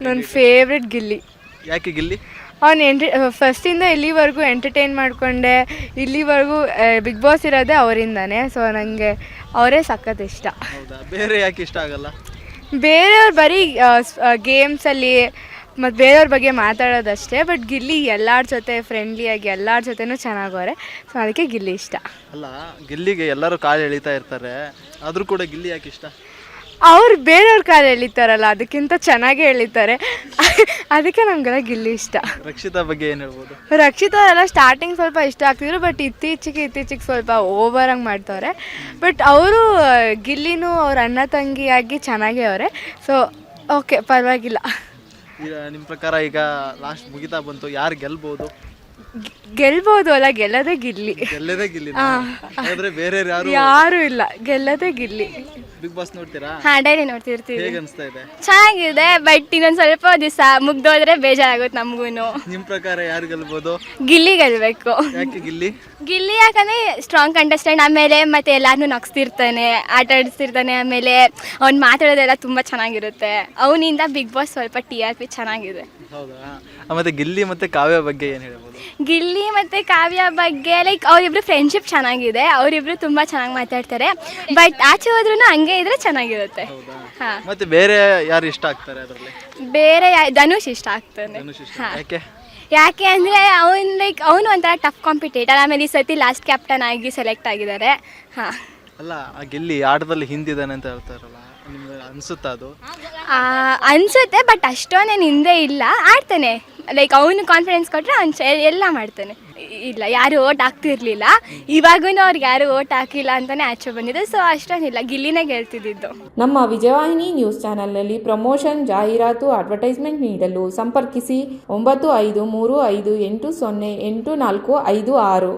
ನನ್ನ ಫೇವ್ರೆಟ್ ಗಿಲ್ಲಿ. ಯಾಕೆ ಗಿಲ್ಲಿ? ಅವನು ಫಸ್ಟಿಂದ ಇಲ್ಲಿವರೆಗೂ ಎಂಟರ್ಟೈನ್ ಮಾಡಿಕೊಂಡೆ, ಇಲ್ಲಿವರೆಗೂ ಬಿಗ್ ಬಾಸ್ ಇರೋದೇ ಅವರಿಂದಾನೆ. ಸೊ ನನಗೆ ಅವರೇ ಸಖತ್ ಇಷ್ಟ. ಹೌದಾ? ಬೇರೆ ಯಾಕೆ ಇಷ್ಟ ಆಗಲ್ಲ? ಬೇರೆಯವ್ರು ಬರೀ ಗೇಮ್ಸಲ್ಲಿ ಮತ್ತು ಬೇರೆಯವ್ರ ಬಗ್ಗೆ ಮಾತಾಡೋದಷ್ಟೇ. ಬಟ್ ಗಿಲ್ಲಿ ಎಲ್ಲರ ಜೊತೆ ಫ್ರೆಂಡ್ಲಿಯಾಗಿ ಎಲ್ಲರ ಜೊತೆನೂ ಚೆನ್ನಾಗವ್ರೆ. ಸೊ ಅದಕ್ಕೆ ಗಿಲ್ಲಿ ಇಷ್ಟ. ಅಲ್ಲ, ಗಿಲ್ಲಿಗೆ ಎಲ್ಲರೂ ಕಾಲು ಎಳಿತಾ ಇರ್ತಾರೆ, ಆದರೂ ಕೂಡ ಗಿಲ್ಲಿ ಯಾಕೆ ಇಷ್ಟ? ಅವ್ರು ಬೇರೆಯವ್ರ ಕಾಲು ಎಳಿತಾರಲ್ಲ, ಅದಕ್ಕಿಂತ ಚೆನ್ನಾಗೇ ಎಳಿತಾರೆ. ಅದಕ್ಕೆ ನಮಗೆಲ್ಲ ಗಿಲ್ಲಿ ಇಷ್ಟ. ರಕ್ಷಿತಾ ಬಗ್ಗೆ ಏನು ಹೇಳ್ಬೋದು? ರಕ್ಷಿತಾ ಎಲ್ಲ ಸ್ಟಾರ್ಟಿಂಗ್ ಸ್ವಲ್ಪ ಇಷ್ಟ ಆಗ್ತಿದ್ರು, ಬಟ್ ಇತ್ತೀಚೆಗೆ ಸ್ವಲ್ಪ ಓವರಾಗಿ ಮಾಡ್ತವ್ರೆ. ಬಟ್ ಅವರು ಗಿಲ್ಲಿನೂ ಅವ್ರ ಅಣ್ಣ ತಂಗಿಯಾಗಿ ಚೆನ್ನಾಗೇ ಅವರೆ. ಸೊ ಓಕೆ, ಪರವಾಗಿಲ್ಲ. ಈಗ ನಿಮ್ಮ ಪ್ರಕಾರ ಈಗ ಲಾಸ್ಟ್ ಮುಗಿತಾ ಬಂತು, ಯಾರು ಗೆಲ್ಬೋದು? ಗೆಲ್ಬೋದು ಅಲ್ಲ, ಗೆಲ್ಲದೇ ಗಿಲ್ಲಿ. ಗೆಲ್ಲದೇ ಗಿಲ್ಲಿ. ಆದರೆ ಬೇರೆ ಯಾರು ಇಲ್ಲ, ಗೆಲ್ಲದೇ ಗಿಲ್ಲಿ. ಬಿಗ್ ಬಾಸ್ ನೋಡ್ತೀರಾ? ಡೈಲಿ ನೋಡ್ತಿರ್ತೀವಿ. ಹೇಗೆ ಅನಿಸ್ತಾ ಇದೆ? ಚೆನ್ನಾಗಿದೆ, ಬಟ್ ಇನ್ನೊಂದು ಸ್ವಲ್ಪ ದಿವಸ ಮುಗ್ದೋದ್ರೆ ಬೇಜಾರಾಗುತ್ತೆ ನಮಗೂ. ನಿಮ್ಮ ಪ್ರಕಾರ ಯಾರು ಗೆಲ್ಬೋದು? ಗಿಲ್ಲಿ ಗೆಲ್ಬೇಕು. ಯಾಕೆ ಗಿಲ್ಲಿ? ಗಿಲ್ಲಿ ಯಾಕಂದ್ರೆ ಸ್ಟ್ರಾಂಗ್ ಕಂಟೆಸ್ಟೆಂಟ್, ಆಮೇಲೆ ಮತ್ತೆ ಎಲ್ಲಾರನ್ನೂ ನಗಿಸ್ತಿರ್ತಾನೆ, ಆಟ ಆಡಿಸ್ತಿರ್ತಾನೆ, ಆಮೇಲೆ ಅವ್ನು ಮಾತಾಡೋದೆಲ್ಲ ತುಂಬ ಚೆನ್ನಾಗಿರುತ್ತೆ. ಅವನಿಂದ ಬಿಗ್ ಬಾಸ್ ಸ್ವಲ್ಪ TRP ಚೆನ್ನಾಗಿದೆ. ಹೌದಾ? ಮತ್ತೆ ಗಿಲ್ಲಿ ಮತ್ತೆ ಕಾವ್ಯ ಬಗ್ಗೆ ಏನು ಹೇಳ್ಬೋದು? ಗಿಲ್ಲಿ ಮತ್ತು ಕಾವ್ಯ ಬಗ್ಗೆ ಲೈಕ್ ಅವರಿಬ್ರು ಫ್ರೆಂಡ್ಶಿಪ್ ಚೆನ್ನಾಗಿದೆ, ಅವರಿಬ್ರು ತುಂಬ ಚೆನ್ನಾಗಿ ಮಾತಾಡ್ತಾರೆ. ಬಟ್ ಆಚೆ ಹೋದ್ರೂ ಹಂಗೆ ಇದ್ರೆ ಚೆನ್ನಾಗಿರುತ್ತೆ. ಹಾಂ. ಮತ್ತೆ ಬೇರೆ ಯಾರು ಇಷ್ಟ ಆಗ್ತಾರೆ ಅದರಲ್ಲಿ? ಬೇರೆ ಧನುಷ್ ಇಷ್ಟ ಆಗ್ತಾನೆ. ಧನುಷ್ ಇಷ್ಟ. ಯಾಕೆ? ಯಾಕೆ ಅಂದರೆ ಅವನು ಒಂಥರ ಟಫ್ ಕಾಂಪಿಟೇಟರ್, ಆಮೇಲೆ ಈ ಸತಿ ಲಾಸ್ಟ್ ಕ್ಯಾಪ್ಟನ್ ಆಗಿ ಸೆಲೆಕ್ಟ್ ಆಗಿದ್ದಾರೆ. ಹಾಂ. ಅಲ್ಲ, ಆ ಗಿಲ್ಲಿ ಆಟದಲ್ಲಿ ಹಿಂದಿದ್ದಾನೆ ಅಂತ ಹೇಳ್ತಾರಲ್ಲ, ನಿಮ್ಗೆ ಅನಿಸುತ್ತಾ ಅದು? ಅನಿಸುತ್ತೆ, ಬಟ್ ಅಷ್ಟೊಂದೇನು ಹಿಂದೆ ಇಲ್ಲ, ಆಡ್ತಾನೆ. ಲೈಕ್ ಅವನು ಕಾನ್ಫಿಡೆನ್ಸ್ ಕೊಟ್ಟರೆ ಅವ್ನು ಎಲ್ಲ ಮಾಡ್ತಾನೆ. ಇಲ್ಲ, ಯಾರು ಓಟ್ ಹಾಕ್ತಿರ್ಲಿಲ್ಲ, ಇವಾಗೂ ಅವ್ರಿಗೆ ಯಾರು ಓಟ್ ಹಾಕಿಲ್ಲ ಅಂತಲೇ ಆಚೆ ಬಂದಿದೆ. ಸೊ ಅಷ್ಟೊಂದಿಲ್ಲ, ಗಿಲ್ಲಿನೇ ಗೆಲ್ತಿದ್ದು. ನಮ್ಮ ವಿಜಯವಾಹಿನಿ ನ್ಯೂಸ್ ಚಾನೆಲ್ನಲ್ಲಿ ಪ್ರಮೋಷನ್, ಜಾಹೀರಾತು, ಅಡ್ವರ್ಟೈಸ್ಮೆಂಟ್ ನೀಡಲು ಸಂಪರ್ಕಿಸಿ 9535808456.